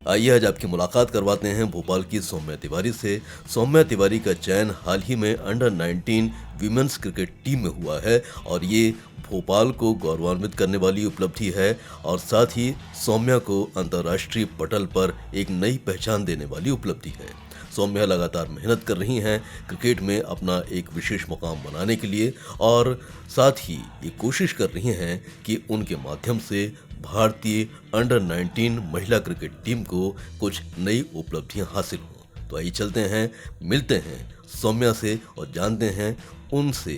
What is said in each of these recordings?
आइए आज आपकी मुलाकात करवाते हैं भोपाल की सौम्या तिवारी से। सौम्या तिवारी का चयन हाल ही में अंडर 19 वीमेंस क्रिकेट टीम में हुआ है और ये भोपाल को गौरवान्वित करने वाली उपलब्धि है और साथ ही सौम्या को अंतर्राष्ट्रीय पटल पर एक नई पहचान देने वाली उपलब्धि है। सौम्या लगातार मेहनत कर रही हैं क्रिकेट में अपना एक विशेष मुकाम बनाने के लिए और साथ ही ये कोशिश कर रही हैं कि उनके माध्यम से भारतीय अंडर 19 महिला क्रिकेट टीम को कुछ नई उपलब्धियां हासिल हों। तो आइए चलते हैं, मिलते हैं सौम्या से और जानते हैं उनसे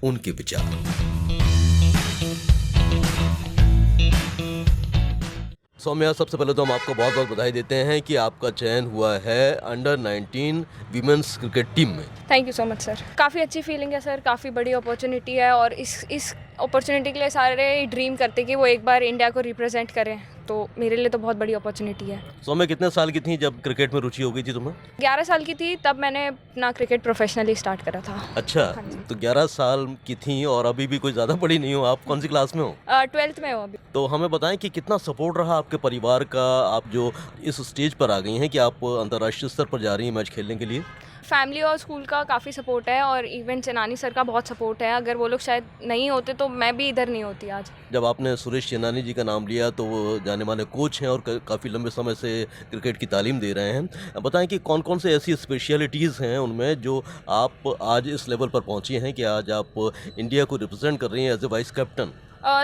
उनके विचार। सौम्या, सबसे पहले तो हम आपको बहुत बहुत बधाई देते हैं कि आपका चयन हुआ है अंडर 19 वीमेंस क्रिकेट टीम में। Thank you so much sir. काफ़ी अच्छी फीलिंग है सर, काफ़ी बड़ी अपॉर्चुनिटी है और इस अपॉर्चुनिटी के लिए सारे ड्रीम करते कि वो एक बार इंडिया को रिप्रेजेंट करें, तो मेरे लिए तो बहुत बड़ी अपॉर्चुनिटी है। सौम्या, कितने साल की थी जब क्रिकेट में रुचि हो गई थी तुम्हें? 11 साल की थी तब मैंने अपना क्रिकेट प्रोफेशनली स्टार्ट करा था। अच्छा, हाँ जी। तो 11 साल की थी और अभी भी कोई ज़्यादा बड़ी नहीं हो। आप कौन सी क्लास में हो? 12th में हो अभी। तो हमें बताएं कि कितना सपोर्ट रहा आपके परिवार का, आप जो इस स्टेज पर आ गई हैं कि आप अंतर्राष्ट्रीय स्तर पर जा रही हैं मैच खेलने के लिए। फैमिली और स्कूल का काफ़ी सपोर्ट है और इवन चेनानी सर का बहुत सपोर्ट है। अगर वो लोग शायद नहीं होते तो मैं भी इधर नहीं होती आज। जब आपने सुरेश चेनानी जी का नाम लिया तो वो जाने माने कोच हैं और काफ़ी लंबे समय से क्रिकेट की तालीम दे रहे हैं। बताएं कि कौन कौन से ऐसी स्पेशलिटीज़ हैं उनमें जो आप आज इस लेवल पर पहुंची हैं कि आज आप इंडिया को रिप्रेजेंट कर रही हैं as a vice captain.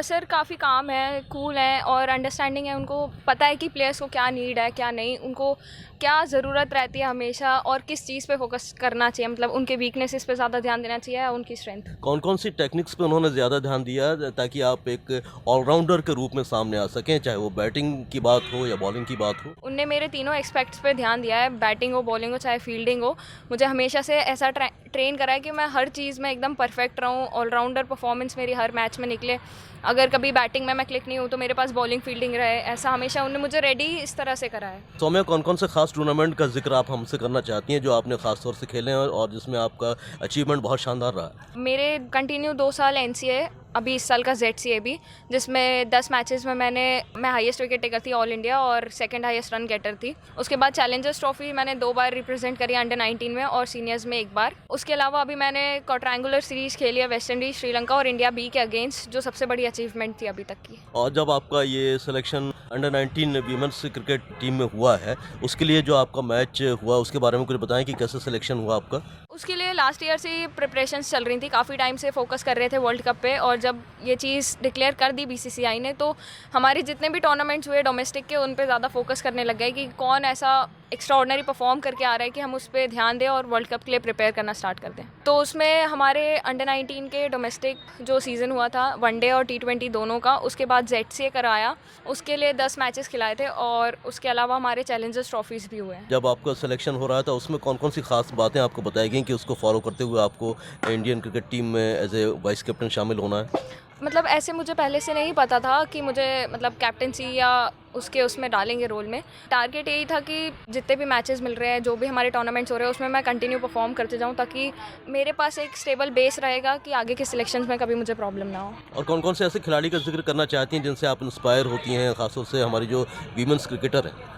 Sir काफ़ी काम है, कूल है और अंडरस्टैंडिंग है। उनको पता है कि प्लेयर्स को क्या नीड है, क्या नहीं, उनको क्या ज़रूरत रहती है हमेशा और किस चीज़ पे फोकस करना चाहिए, मतलब उनके वीकनेसेस पे ज़्यादा ध्यान देना चाहिए या उनकी स्ट्रेंथ। कौन कौन सी टेक्निक्स पे उन्होंने ज़्यादा ध्यान दिया ताकि आप एक ऑलराउंडर के रूप में सामने आ सकें, चाहे वो बैटिंग की बात हो या बॉलिंग की बात हो? उनने मेरे तीनों एक्सपेक्ट्स पे ध्यान दिया है, बैटिंग हो, बॉलिंग हो, चाहे फील्डिंग हो। मुझे हमेशा से ऐसा ट्रेन करा है कि मैं हर चीज़ में एकदम परफेक्ट रहूँ, ऑलराउंडर परफॉर्मेंस मेरी हर मैच में निकले। अगर कभी बैटिंग में मैं क्लिक नहीं हूँ तो मेरे पास बॉलिंग फील्डिंग रहे, ऐसा हमेशा उन्होंने मुझे रेडी इस तरह से करा है। सौम्या, कौन कौन से खास टूर्नामेंट का जिक्र आप हमसे करना चाहती हैं जो आपने खास तौर से खेले हैं और जिसमें आपका अचीवमेंट बहुत शानदार रहा है? मेरे कंटिन्यू 2 साल NCA, अभी इस साल का ZCA भी, जिसमें 10 मैचेस में मैं हाईएस्ट विकेट टेकर थी ऑल इंडिया और सेकंड हाईएस्ट रन गेटर थी। उसके बाद चैलेंजर्स ट्रॉफी मैंने 2 बार रिप्रेजेंट करी, अंडर 19 में और सीनियर्स में 1 बार। उसके अलावा अभी मैंने क्वाड्रेंगुलर सीरीज़ खेली है वेस्ट इंडीज़, श्रीलंका और इंडिया B के अगेंस्ट, जो सबसे बड़ी अचीवमेंट थी अभी तक की। और जब आपका ये selection under 19 women's cricket team में हुआ है, उसके लिए जो आपका मैच हुआ उसके बारे में कुछ बताएं कि कैसे सिलेक्शन हुआ आपका? उसके लिए लास्ट ईयर से ही प्रिपरेशंस चल रही थी, काफ़ी टाइम से फोकस कर रहे थे वर्ल्ड कप पे और जब ये चीज़ डिक्लेयर कर दी BCCI ने तो हमारे जितने भी टूर्नामेंट्स हुए डोमेस्टिक के उन पे ज़्यादा फोकस करने लग गए कि कौन ऐसा एक्स्ट्राऑर्डिनरी परफॉर्म करके आ रहा है कि हम उस पर ध्यान दें और वर्ल्ड कप के लिए प्रिपेयर करना स्टार्ट कर दें। तो उसमें हमारे अंडर 19 के डोमेस्टिक जो सीज़न हुआ था वनडे और T20 दोनों का, उसके बाद ZCA कराया, उसके लिए 10 मैचेस खिलाए थे और उसके अलावा हमारे चैलेंजर्स ट्रॉफीज़ भी हुए हैं। जब आपका सिलेक्शन हो रहा था उसमें कौन कौन सी खास बातें आपको बताई गई कि उसको फॉलो करते हुए आपको इंडियन क्रिकेट टीम में एज ए वाइस कैप्टन शामिल होना है? मतलब ऐसे मुझे पहले से नहीं पता था कि मुझे मतलब कैप्टनसी या उसमें डालेंगे रोल में। टारगेट यही था कि जितने भी मैचेस मिल रहे हैं, जो भी हमारे टूर्नामेंट्स हो रहे हैं उसमें मैं कंटिन्यू परफॉर्म करते जाऊं ताकि मेरे पास एक स्टेबल बेस रहेगा कि आगे के सिलेक्शंस में कभी मुझे प्रॉब्लम ना हो। और कौन कौन से ऐसे खिलाड़ी का जिक्र करना चाहती हैं जिनसे आप इंस्पायर होती हैं, खासतौर से हमारी जो वीमेंस क्रिकेटर हैं?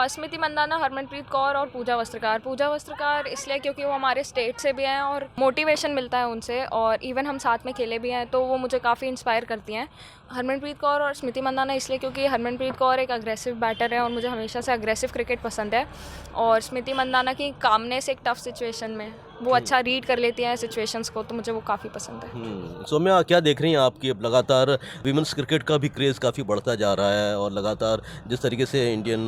स्मृति मंदाना, हरमनप्रीत कौर और पूजा वस्त्रकार। पूजा वस्त्रकार इसलिए क्योंकि वो हमारे स्टेट से भी हैं और मोटिवेशन मिलता है उनसे और इवन हम साथ में खेले भी हैं तो वो मुझे काफ़ी इंस्पायर करती हैं। हरमनप्रीत कौर और स्मृति मंदाना इसलिए क्योंकि हरमनप्रीत कौर एक अग्रेसिव बैटर है और मुझे हमेशा से अग्रेसिव क्रिकेट पसंद है और स्मृति मंदाना की कामनेस एक टफ सिचुएशन में वो अच्छा रीड कर लेती हैं सिचुएशंस को, तो मुझे वो काफ़ी पसंद है। सौम्या, क्या देख रही हैं आपकी अब लगातार वीमेंस क्रिकेट का भी क्रेज़ काफ़ी बढ़ता जा रहा है और लगातार जिस तरीके से इंडियन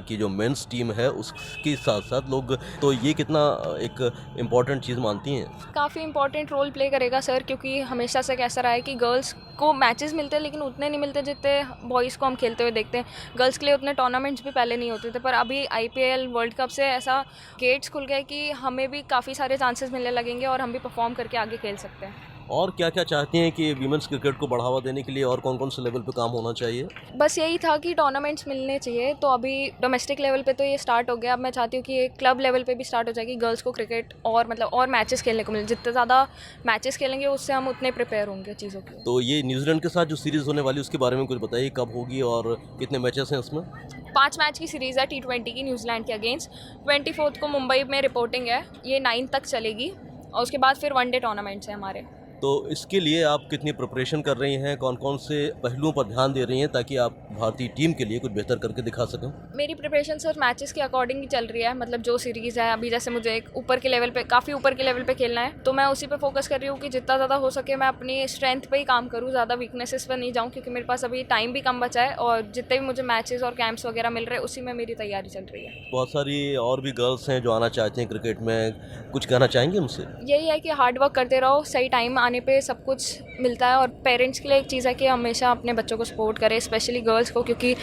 की जो मेंस टीम है उसके साथ साथ लोग तो ये कितना एक इम्पॉर्टेंट चीज़ मानती हैं? काफ़ी इंपॉर्टेंट रोल प्ले करेगा सर, क्योंकि हमेशा से कैसा रहा है कि गर्ल्स को मैचेस मिलते हैं लेकिन उतने नहीं मिलते जितने बॉयज़ को हम खेलते हुए देखते हैं। गर्ल्स के लिए उतने टूर्नामेंट्स भी पहले नहीं होते थे, पर अभी IPL वर्ल्ड कप से ऐसा गेट्स खुल गए कि हमें भी काफ़ी सारे चांसेस मिलने लगेंगे और हम भी परफॉर्म करके आगे खेल सकते हैं। और क्या क्या चाहती हैं कि वीमेंस क्रिकेट को बढ़ावा देने के लिए और कौन कौन से लेवल पे काम होना चाहिए? बस यही था कि टूर्नामेंट्स मिलने चाहिए। तो अभी डोमेस्टिक लेवल पे तो ये स्टार्ट हो गया, अब मैं चाहती हूँ कि ये क्लब लेवल पे भी स्टार्ट हो जाएगी, गर्ल्स को क्रिकेट और मतलब और मैचेस खेलने को मिले। जितने ज़्यादा मैचेस खेलेंगे उससे हम उतने प्रिपेयर होंगे चीज़ों के लिए। तो ये न्यूजीलैंड के साथ जो सीरीज़ होने वाली है उसके बारे में कुछ बताइए, कब होगी और कितने मैचेस हैं उसमें? 5 मैच की सीरीज़ है T20 की न्यूजीलैंड के अगेंस्ट। 24 को मुंबई में रिपोर्टिंग है, ये 9 तक चलेगी और उसके बाद फिर वनडे टूर्नामेंट्स हैं हमारे। तो इसके लिए आप कितनी प्रिपरेशन कर रही हैं, कौन कौन से पहलुओं पर ध्यान दे रही हैं ताकि आप भारतीय टीम के लिए कुछ बेहतर करके दिखा सकें? मेरी प्रिपरेशन सिर्फ मैचेस के अकॉर्डिंग ही चल रही है, मतलब जो सीरीज़ है अभी, जैसे मुझे एक ऊपर के लेवल पे, काफ़ी ऊपर के लेवल पे खेलना है, तो मैं उसी पे फोकस कर रही हूँ कि जितना ज़्यादा हो सके मैं अपनी स्ट्रेंथ पे ही काम करूँ, ज़्यादा वीकनेसेस पर नहीं जाऊँ, क्योंकि मेरे पास अभी टाइम भी कम बचा है और जितने भी मुझे मैचेस और कैंप्स वगैरह मिल रहे हैं उसी में मेरी तैयारी चल रही है। बहुत सारी और भी गर्ल्स हैं जो आना चाहती हैं क्रिकेट में, कुछ कहना चाहेंगे उनसे? यही है कि हार्ड वर्क करते रहो, सही टाइम आने पे सब कुछ मिलता है। और पेरेंट्स के लिए एक चीज़ है कि हमेशा अपने बच्चों को सपोर्ट करें, स्पेशली गर्ल्स को, क्योंकि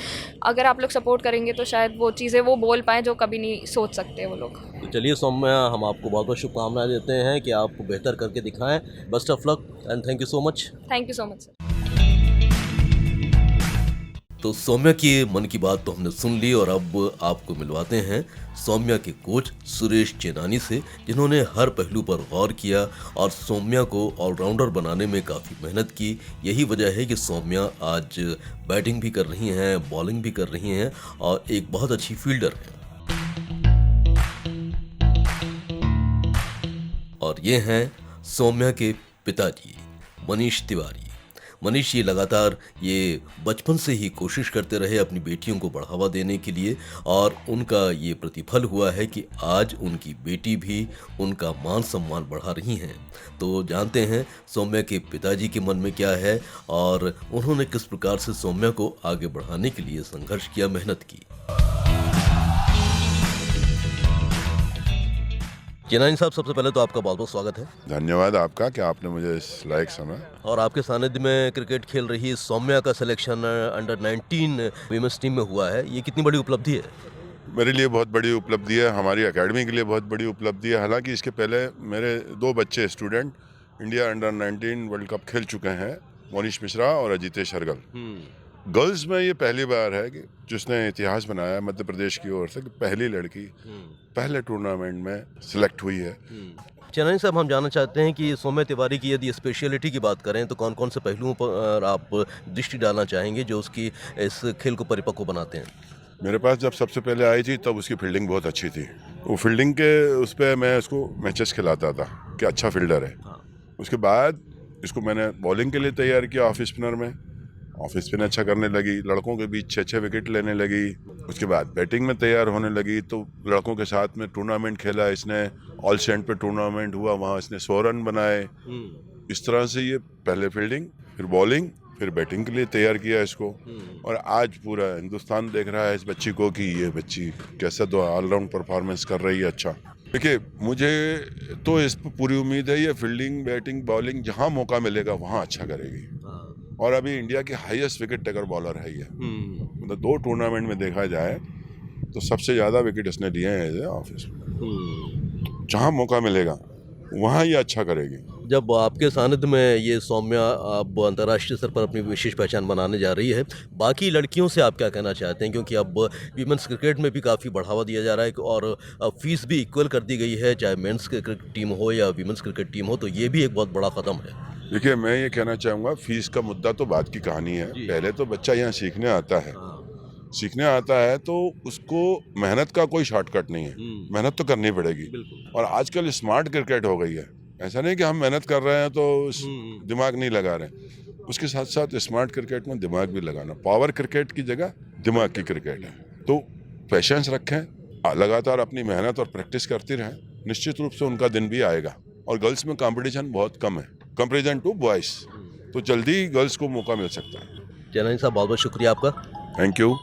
अगर आप लोग सपोर्ट करेंगे तो शायद वो चीज़ें वो बोल पाएँ जो कभी नहीं सोच सकते वो लोग। तो चलिए सौम्या, हम आपको बहुत बहुत शुभकामनाएं देते हैं कि आप बेहतर करके दिखाएं। Best of luck and thank you so much. Thank you so much sir. तो सौम्या की मन की बात तो हमने सुन ली और अब आपको मिलवाते हैं सौम्या के कोच सुरेश चेनानी से, जिन्होंने हर पहलू पर गौर किया और सौम्या को ऑलराउंडर बनाने में काफ़ी मेहनत की। यही वजह है कि सौम्या आज बैटिंग भी कर रही हैं, बॉलिंग भी कर रही हैं और एक बहुत अच्छी फील्डर हैं। और ये हैं सौम्या के पिताजी मनीष तिवारी। मनीष ये लगातार ये बचपन से ही कोशिश करते रहे अपनी बेटियों को बढ़ावा देने के लिए और उनका ये प्रतिफल हुआ है कि आज उनकी बेटी भी उनका मान सम्मान बढ़ा रही हैं। तो जानते हैं सौम्या के पिताजी के मन में क्या है और उन्होंने किस प्रकार से सौम्या को आगे बढ़ाने के लिए संघर्ष किया, मेहनत की। चेनानी साहब, सबसे पहले तो आपका बहुत बहुत स्वागत है। धन्यवाद आपका कि आपने मुझे इस लायक समय। और आपके सानिध्य में क्रिकेट खेल रही सौम्या का सिलेक्शन अंडर 19 वीमेंस टीम में हुआ है, ये कितनी बड़ी उपलब्धि है? मेरे लिए बहुत बड़ी उपलब्धि है, हमारी एकेडमी के लिए बहुत बड़ी उपलब्धि है। हालांकि इसके पहले मेरे 2 बच्चे student India under 19 world cup खेल चुके हैं, मोनीश मिश्रा और अजितेश हरगल। गर्ल्स में ये पहली बार है कि जिसने इतिहास बनाया मध्य प्रदेश की ओर से कि पहली लड़की पहले टूर्नामेंट में सिलेक्ट हुई है। चेनानी साहब, हम जानना चाहते हैं कि सौम्या तिवारी की यदि स्पेशलिटी की बात करें तो कौन कौन से पहलुओं पर आप दृष्टि डालना चाहेंगे जो उसकी इस खेल को परिपक्व बनाते हैं? मेरे पास जब सबसे पहले आई थी तब उसकी फील्डिंग बहुत अच्छी थी। वो फील्डिंग के उस पर मैं उसको मैचेस खिलाता था कि अच्छा फील्डर है। उसके बाद इसको मैंने बॉलिंग के लिए तैयार किया, ऑफ स्पिनर में ऑफ स्पिन अच्छा करने लगी, लड़कों के बीच 6-6 विकेट लेने लगी। उसके बाद बैटिंग में तैयार होने लगी तो लड़कों के साथ में टूर्नामेंट खेला इसने, ऑल सेंट पे टूर्नामेंट हुआ, वहाँ इसने 100 रन बनाए। इस तरह से ये पहले फील्डिंग, फिर बॉलिंग, फिर बैटिंग के लिए तैयार किया इसको। और आज पूरा हिंदुस्तान देख रहा है इस बच्ची को कि ये बच्ची कैसे तो ऑलराउंड परफॉर्मेंस कर रही है। अच्छा, देखिए मुझे तो इस पर पूरी उम्मीद है ये फील्डिंग, बैटिंग, बॉलिंग जहाँ मौका मिलेगा वहाँ अच्छा करेगी। और अभी इंडिया की हाईएस्ट विकेट टेकर बॉलर है ये। मतलब 2 टूर्नामेंट में देखा जाए तो सबसे ज़्यादा विकेट इसने लिए हैं ऑफिस में। जहाँ मौका मिलेगा वहाँ ये अच्छा करेगी। जब आपके सानिध्य में ये सौम्या अब अंतर्राष्ट्रीय स्तर पर अपनी विशेष पहचान बनाने जा रही है, बाकी लड़कियों से आप क्या कहना चाहते हैं? क्योंकि अब वीमेंस क्रिकेट में भी काफ़ी बढ़ावा दिया जा रहा है और फीस भी इक्वल कर दी गई है, चाहे मेंस क्रिकेट टीम हो या वीमेंस क्रिकेट टीम हो, तो ये भी एक बहुत बड़ा कदम है। देखिए, मैं ये कहना चाहूँगा फीस का मुद्दा तो बात की कहानी है। पहले तो बच्चा यहाँ सीखने आता है, सीखने आता है तो उसको मेहनत का कोई शॉर्टकट नहीं है, मेहनत तो करनी पड़ेगी। और आजकल स्मार्ट क्रिकेट हो गई है, ऐसा नहीं कि हम मेहनत कर रहे हैं तो दिमाग नहीं लगा रहे हैं। उसके साथ साथ स्मार्ट क्रिकेट में दिमाग भी लगाना, पावर क्रिकेट की जगह दिमाग की क्रिकेट है। तो पेशेंस रखें, लगातार अपनी मेहनत और प्रैक्टिस करती रहें, निश्चित रूप से उनका दिन भी आएगा। और गर्ल्स में कंपटीशन बहुत कम है कंपेरिजन टू बॉयज, तो जल्दी गर्ल्स को मौका मिल सकता है। चेनानी साहब, बहुत बहुत शुक्रिया आपका। Thank you.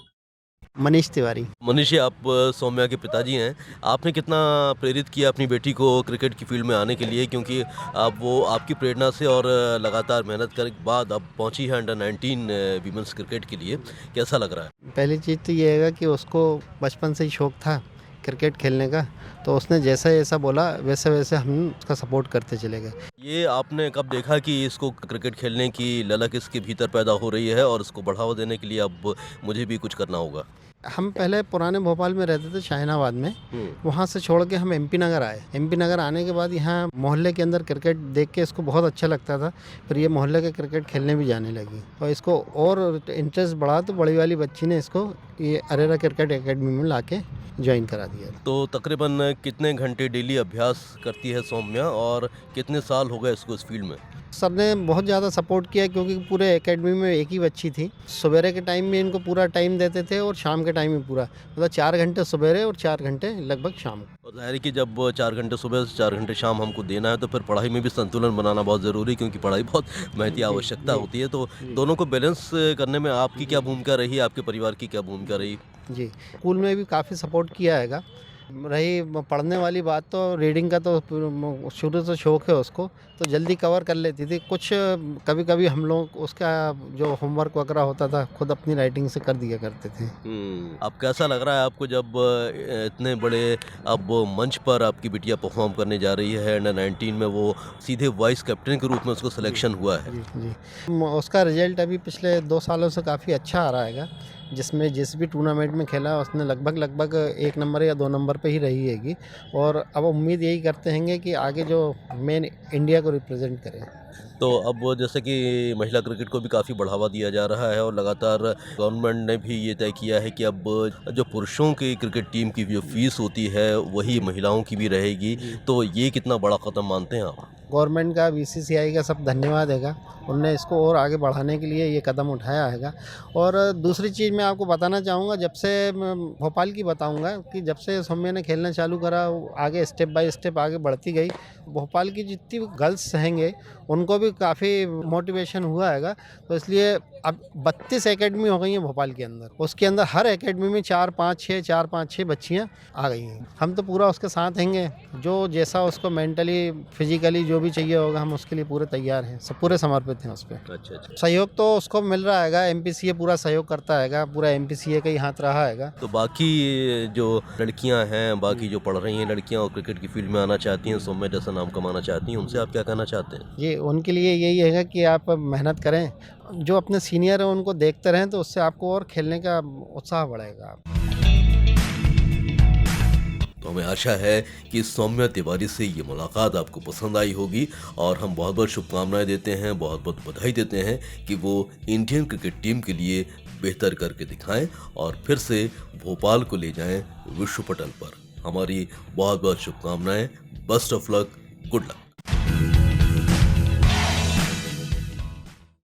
मनीष तिवारी। मनीष जी, आप सौम्या के पिताजी हैं, आपने कितना प्रेरित किया अपनी बेटी को क्रिकेट की फील्ड में आने के लिए? क्योंकि अब वो आपकी प्रेरणा से और लगातार मेहनत करने के बाद अब पहुंची है अंडर 19 वीमेंस क्रिकेट के लिए, कैसा लग रहा है? पहली चीज़ तो ये है कि उसको बचपन से ही शौक था क्रिकेट खेलने का, तो उसने जैसा जैसा बोला वैसे वैसे हम उसका सपोर्ट करते चले गए। ये आपने कब देखा कि इसको क्रिकेट खेलने की ललक इसके भीतर पैदा हो रही है और इसको बढ़ावा देने के लिए अब मुझे भी कुछ करना होगा? हम पहले पुराने भोपाल में रहते थे, शाहीनाबाद में। वहाँ से छोड़ के हम एमपी नगर आए। एमपी नगर आने के बाद यहाँ मोहल्ले के अंदर क्रिकेट देख के इसको बहुत अच्छा लगता था, फिर ये मोहल्ले के क्रिकेट खेलने भी जाने लगी और इसको और इंटरेस्ट बढ़ा तो बड़ी वाली बच्ची ने इसको ये अरेरा क्रिकेट एकेडमी में ला के ज्वाइन करा दिया। तो तकरीबन कितने घंटे डेली अभ्यास करती है सौम्या और कितने साल हो गए इसको इस फील्ड में? सर ने बहुत ज़्यादा सपोर्ट किया क्योंकि पूरे एकेडमी में एक ही बच्ची थी। सवेरे के टाइम में इनको पूरा टाइम देते थे और शाम के टाइम में पूरा, मतलब 4 घंटे सवेरे और 4 घंटे लगभग शाम को। और ज़ाहिर है कि जब 4 घंटे सुबह से 4 घंटे शाम हमको देना है तो फिर पढ़ाई में भी संतुलन बनाना बहुत ज़रूरी, क्योंकि पढ़ाई बहुत महती आवश्यकता होती है। तो दोनों को बैलेंस करने में आपकी क्या भूमिका रही, आपके परिवार की क्या भूमिका रही? जी, स्कूल में भी काफ़ी सपोर्ट किया हैगा। रही पढ़ने वाली बात, तो रीडिंग का तो शुरू से शौक़ है उसको, तो जल्दी कवर कर लेती थी। कुछ कभी कभी हम लोग उसका जो होमवर्क वगैरह होता था खुद अपनी राइटिंग से कर दिया करते थे। अब कैसा लग रहा है आपको जब इतने बड़े अब मंच पर आपकी बिटिया परफॉर्म करने जा रही है? अंडर 19 में वो सीधे वाइस कैप्टन के रूप में उसको सिलेक्शन हुआ है। जी, उसका रिजल्ट अभी पिछले 2 सालों से काफ़ी अच्छा आ रहा है, जिसमें जिस भी टूर्नामेंट में खेला उसने लगभग 1 नंबर या 2 नंबर पे ही रही हैगी। और अब उम्मीद यही करते हैं कि आगे जो मेन इंडिया को रिप्रेजेंट करें। तो अब जैसे कि महिला क्रिकेट को भी काफ़ी बढ़ावा दिया जा रहा है और लगातार गवर्नमेंट ने भी ये तय किया है कि अब जो पुरुषों की क्रिकेट टीम की जो फीस होती है वही महिलाओं की भी रहेगी, तो ये कितना बड़ा कदम मानते हैं आप? गवर्नमेंट का, बीसीसीआई का सब धन्यवाद हैगा, उनने इसको और आगे बढ़ाने के लिए ये कदम उठाया हैगा। और दूसरी चीज़ मैं आपको बताना चाहूँगा, जब से भोपाल की बताऊँगा कि जब से सौम्या ने खेलना चालू करा, आगे स्टेप बाय स्टेप आगे बढ़ती गई। भोपाल की जितनी भी गर्ल्स रहेंगे उनको भी काफ़ी मोटिवेशन हुआ हैगा। तो इसलिए अब 32 एकेडमी हो गई हैं भोपाल के अंदर, उसके अंदर हर एकेडमी में 4-5-6 बच्चियाँ आ गई हैं। हम तो पूरा उसके साथ हैंगे, जो जैसा उसको मेंटली फिजिकली जो भी चाहिए होगा हम उसके लिए पूरे तैयार हैं, सब पूरे समर्पित हैं उस पर। अच्छा। सहयोग तो उसको मिल रहा हैगा, एमपीसीए पूरा सहयोग करता हैगा, पूरा एमपीसीए का ही हाथ रहा हैगा। तो बाकी जो लड़कियां हैं, बाकी जो पढ़ रही हैं लड़कियां और क्रिकेट की फील्ड में आना चाहती हैं, सौम्या जैसा नाम कमाना चाहती हैं, उनसे आप क्या कहना चाहते हैं? जी, उनके लिए यही हैगा कि आप मेहनत करें, जो अपने सीनियर हैं उनको देखते रहें, तो उससे आपको और खेलने का उत्साह बढ़ेगा। तो हमें आशा है कि सौम्या तिवारी से ये मुलाकात आपको पसंद आई होगी और हम बहुत बहुत शुभकामनाएं देते हैं, बहुत बहुत बधाई देते हैं कि वो इंडियन क्रिकेट टीम के लिए बेहतर करके दिखाएं और फिर से भोपाल को ले जाएं विश्व पटल पर। हमारी बहुत बहुत शुभकामनाएं। Best of luck, good luck.